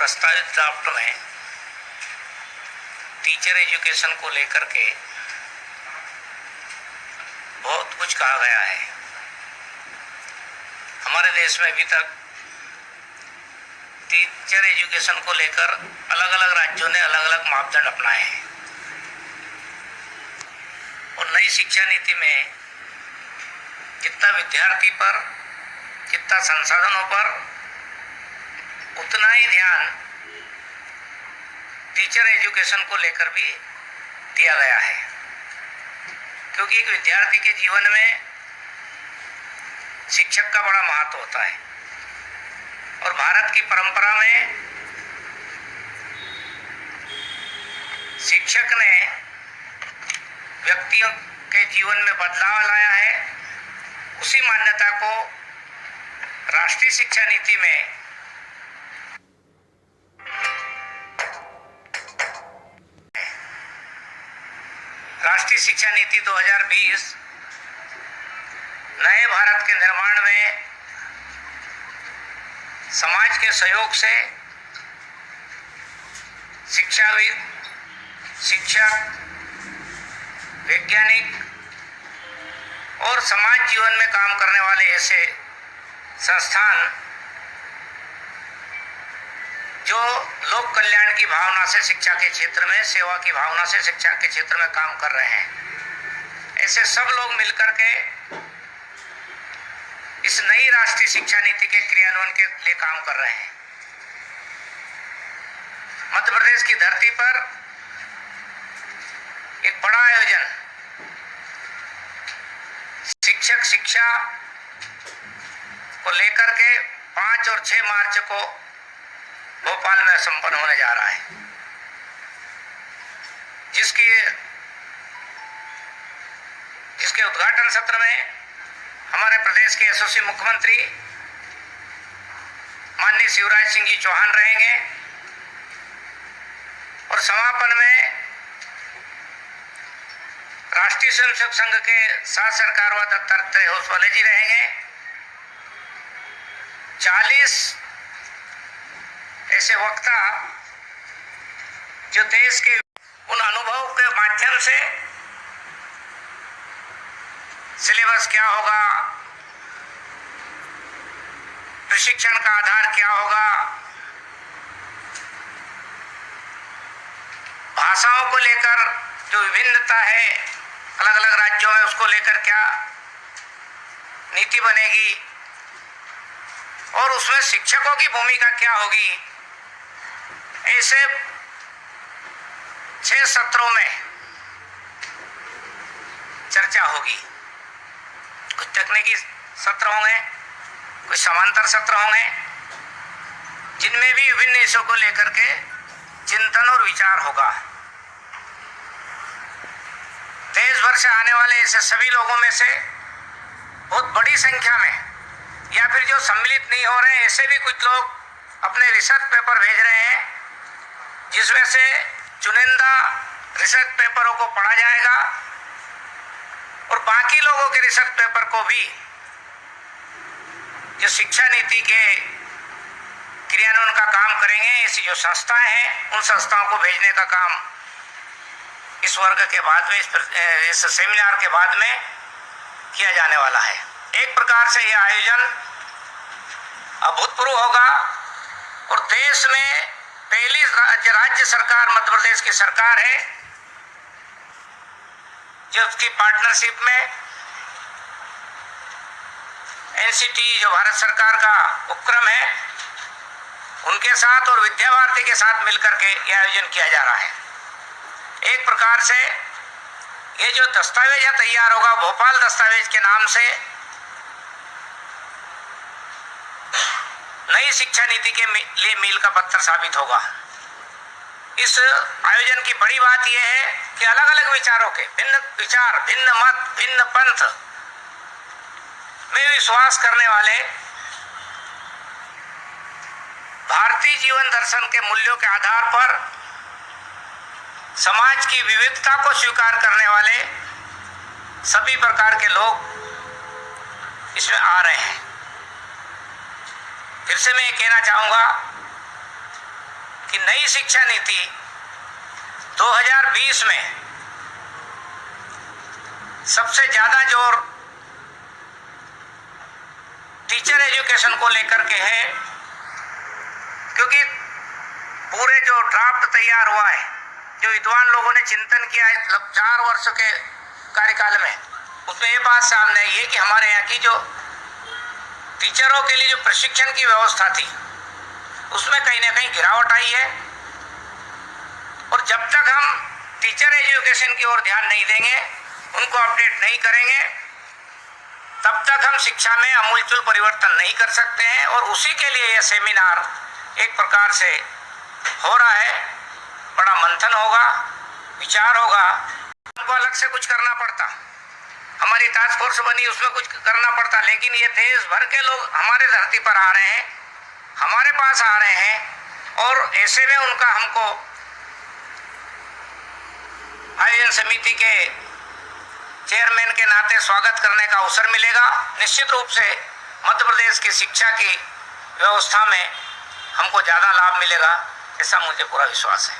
प्रस्तावित ड्राफ्ट में teacher education को लेकर के बहुत कुछ कहा गया है। हमारे देश में अभी तक टीचर एजुकेशन को लेकर अलग अलग राज्यों ने अलग अलग मापदंड अपनाए हैं और नई शिक्षा नीति में जितना विद्यार्थी पर, जितना संसाधनों पर, उतना ही ध्यान टीचर एजुकेशन को लेकर भी दिया गया है, क्योंकि एक विद्यार्थी के जीवन में शिक्षक का बड़ा महत्व होता है और भारत की परंपरा में शिक्षक ने व्यक्तियों के जीवन में बदलाव लाया है। उसी मान्यता को राष्ट्रीय शिक्षा नीति में राष्ट्रीय शिक्षा नीति 2020 नए भारत के निर्माण में समाज के सहयोग से शिक्षाविद, शिक्षक, वैज्ञानिक और समाज जीवन में काम करने वाले ऐसे संस्थान जो लोक कल्याण की भावना से शिक्षा के क्षेत्र में, सेवा की भावना से शिक्षा के क्षेत्र में काम कर रहे हैं, ऐसे सब लोग मिलकर के इस नई राष्ट्रीय शिक्षा नीति के क्रियान्वयन के लिए काम कर रहे हैं। मध्य प्रदेश की धरती पर एक बड़ा आयोजन शिक्षक शिक्षा को लेकर के 5 और 6 मार्च को भोपाल में संपन्न होने जा रहा है, जिसके उद्घाटन सत्र में हमारे प्रदेश के यशस्वी मुख्यमंत्री माननीय शिवराज सिंह जी चौहान रहेंगे और समापन में राष्ट्रीय स्वयंसेवक संघ के साथ सरकार व दत्तात्रेय होसवाले जी रहेंगे। 40 ऐसे वक्ता जो देश के उन अनुभव के माध्यम से सिलेबस क्या होगा, प्रशिक्षण का आधार क्या होगा, भाषाओं को लेकर जो विभिन्नता है अलग अलग राज्यों में, उसको लेकर क्या नीति बनेगी और उसमें शिक्षकों की भूमिका क्या होगी, ऐसे 6 सत्रों में चर्चा होगी। कुछ तकनीकी सत्र होंगे, कुछ समांतर सत्र होंगे, जिनमें भी विभिन्न विषयों को लेकर के चिंतन और विचार होगा। देश भर से आने वाले ऐसे सभी लोगों में से बहुत बड़ी संख्या में, या फिर जो सम्मिलित नहीं हो रहे हैं, ऐसे भी कुछ लोग अपने रिसर्च पेपर भेज रहे हैं, जिसमें से चुनिंदा रिसर्च पेपरों को पढ़ा जाएगा और बाकी लोगों के रिसर्च पेपर को भी जो शिक्षा नीति के क्रियान्वयन का काम करेंगे, ऐसी जो संस्थाएं हैं, उन संस्थाओं को भेजने का काम इस वर्ग के बाद में, इस सेमिनार के बाद में किया जाने वाला है। एक प्रकार से यह आयोजन अभूतपूर्व होगा और देश में पहली राज्य सरकार मध्य प्रदेश की सरकार है जो उसकी पार्टनरशिप में एनसीटी जो भारत सरकार का उपक्रम है, उनके साथ और विद्या भारती के साथ मिलकर के यह आयोजन किया जा रहा है। एक प्रकार से ये जो दस्तावेज तैयार होगा, भोपाल दस्तावेज के नाम से, नई शिक्षा नीति के लिए मील का पत्थर साबित होगा। इस आयोजन की बड़ी बात यह है कि अलग अलग विचारों के, भिन्न विचार, भिन्न मत, भिन्न पंथ में विश्वास करने वाले, भारतीय जीवन दर्शन के मूल्यों के आधार पर समाज की विविधता को स्वीकार करने वाले सभी प्रकार के लोग इसमें आ रहे हैं। फिर से मैं ये कहना चाहूँगा कि नई शिक्षा नीति 2020 में सबसे ज्यादा जोर टीचर एजुकेशन को लेकर के है, क्योंकि पूरे जो ड्राफ्ट तैयार हुआ है, जो विद्वान लोगों ने चिंतन किया है 4 वर्ष के कार्यकाल में, उसमें ये बात सामने आई है कि हमारे यहाँ की जो टीचरों के लिए जो प्रशिक्षण की व्यवस्था थी उसमें कहीं ना कहीं गिरावट आई है। और जब तक हम टीचर एजुकेशन की ओर ध्यान नहीं देंगे, उनको अपडेट नहीं करेंगे, तब तक हम शिक्षा में आमूलचूल परिवर्तन नहीं कर सकते हैं। और उसी के लिए यह सेमिनार एक प्रकार से हो रहा है। बड़ा मंथन होगा, विचार होगा, हमको अलग से कुछ करना पड़ता, हमारी टास्क फोर्स बनी उसमें कुछ करना पड़ता, लेकिन ये देश भर के लोग हमारे धरती पर आ रहे हैं, हमारे पास आ रहे हैं, और ऐसे में उनका हमको आयोजन समिति के चेयरमैन के नाते स्वागत करने का अवसर मिलेगा। निश्चित रूप से मध्य प्रदेश की शिक्षा की व्यवस्था में हमको ज़्यादा लाभ मिलेगा, ऐसा मुझे पूरा विश्वास है।